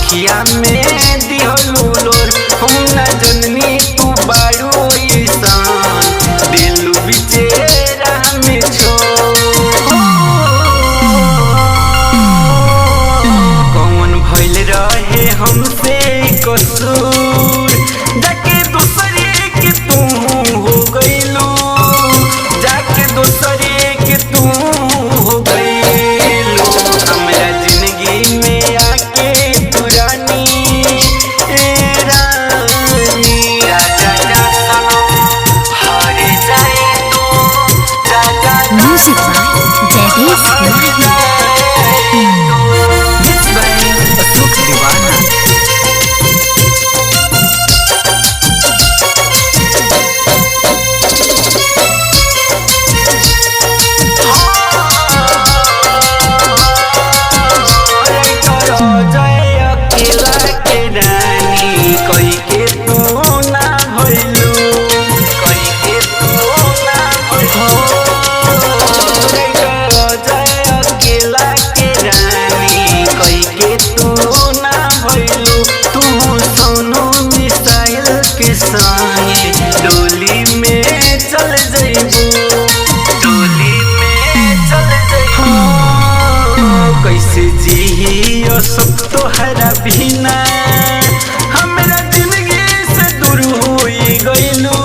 अखिया में दिहलू लोर हम न जननी तू बारू ईसान दिलू बिचेरा में कौन भइल रहे हमसे कसूर जाके दूसरे के तू हो गइलू जाके दूसरे के तू हो गइलू हमरा जिंदगी में आके तू रानी रानी राजा जा सनम हार जाए तो राजा Music by Jagdish Mahi. Mixed by Ashok Diwana. डोली में चल जइबू डोली में चल जइबू कैसे जियो सब तोहरा बिना हमरा जिंदगी से दूर होई गइलू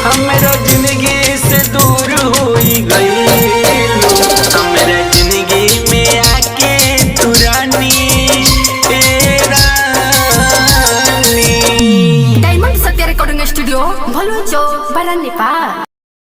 हमरा जिंदगी से दूर होई गइलू हमरा जिंदगी में आके तू रानी Diamond Satya Recording Studio, Bhalo Chowk, Baran, Nepal.